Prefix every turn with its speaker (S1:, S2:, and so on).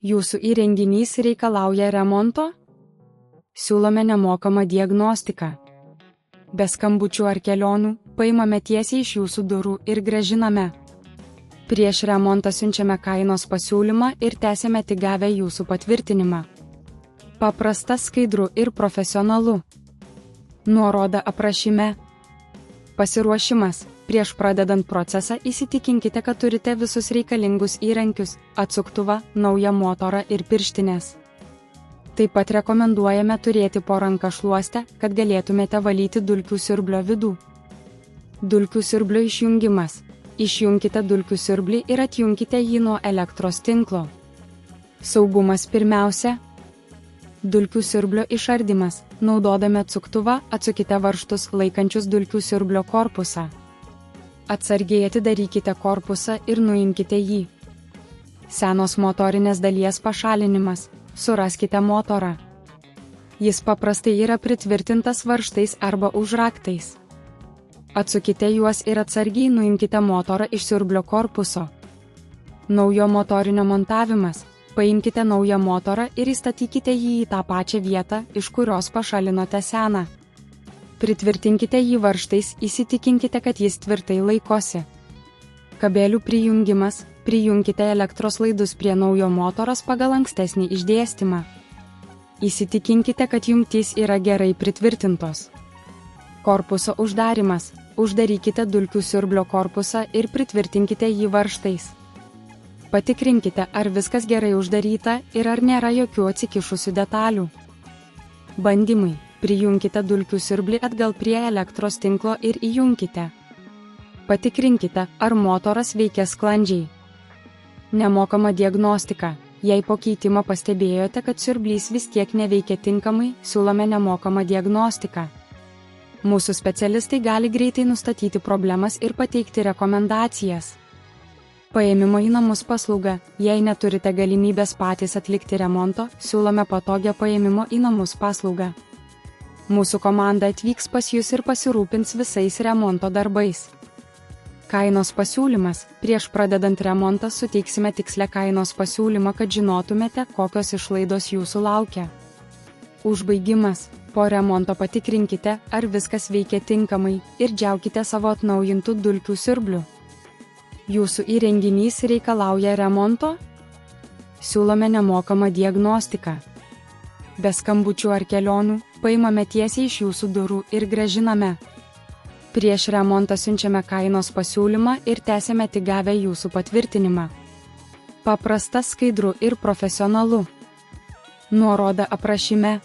S1: Jūsų įrenginys reikalauja remonto? Siūlome nemokamą diagnostiką. Be skambučių ar kelionių, paimame tiesiai iš jūsų durų ir grąžiname. Prieš remontą siunčiame kainos pasiūlymą ir tęsiame tik gavę jūsų patvirtinimą. Paprasta, skaidru ir profesionalu. Nuoroda aprašyme. Pasiruošimas. Prieš pradedant procesą įsitikinkite, kad turite visus reikalingus įrankius – atsuktuvą, naują motorą ir pirštines. Taip pat rekomenduojame turėti po ranka šluostę, kad galėtumėte valyti dulkių siurblio vidų. Dulkių siurblio išjungimas. Išjunkite dulkių siurblį ir atjunkite jį nuo elektros tinklo. Saugumas pirmiausia. Dulkių siurblio išardymas. Naudodami atsuktuvą, atsukite varžtus laikančius dulkių siurblio korpusą. Atsargiai atidarykite korpusą ir nuimkite jį. Senos motorinės dalies pašalinimas. Suraskite motorą. Jis paprastai yra pritvirtintas varžtais arba užraktais. Atsukite juos ir atsargiai nuimkite motorą iš siurblio korpuso. Naujo motorinio montavimas. Paimkite naują motorą ir įstatykite jį į tą pačią vietą, iš kurios pašalinote seną. Pritvirtinkite jį varžtais, įsitikinkite, kad jis tvirtai laikosi. Kabelių prijungimas. Prijunkite elektros laidus prie naujo motoros pagal ankstesnį išdėstymą. Įsitikinkite, kad jungtys yra gerai pritvirtintos. Korpuso uždarimas. Uždarykite dulkių siurblio korpusą ir pritvirtinkite jį varžtais. Patikrinkite, ar viskas gerai uždaryta ir ar nėra jokių atsikišusių detalių. Bandymai. Prijunkite dulkių siurblį atgal prie elektros tinklo ir įjunkite. Patikrinkite, ar motoras veikia sklandžiai. Nemokama diagnostika. Jei po keitimo pastebėjote, kad siurblys vis tiek neveikia tinkamai, siūlome nemokamą diagnostiką. Mūsų specialistai gali greitai nustatyti problemas ir pateikti rekomendacijas. Paėmimo į namus paslauga. Jei neturite galimybės patys atlikti remonto, siūlome patogią paėmimo į namus paslaugą. Mūsų komanda atvyks pas jus ir pasirūpins visais remonto darbais. Kainos pasiūlymas. Prieš pradedant remontą suteiksime tikslę kainos pasiūlymą, kad žinotumėte, kokios išlaidos jūsų laukia. Užbaigimas. Po remonto patikrinkite, ar viskas veikia tinkamai ir džiaukite savo atnaujintų dulkių siurblių. Jūsų įrenginys reikalauja remonto? Siūlome nemokamą diagnostiką. Be skambučių ar kelionių, paimame tiesiai iš jūsų durų ir grąžiname. Prieš remontą siunčiame kainos pasiūlymą ir tęsiame tik gavę jūsų patvirtinimą. Paprasta, skaidru ir profesionalu. Nuoroda aprašyme.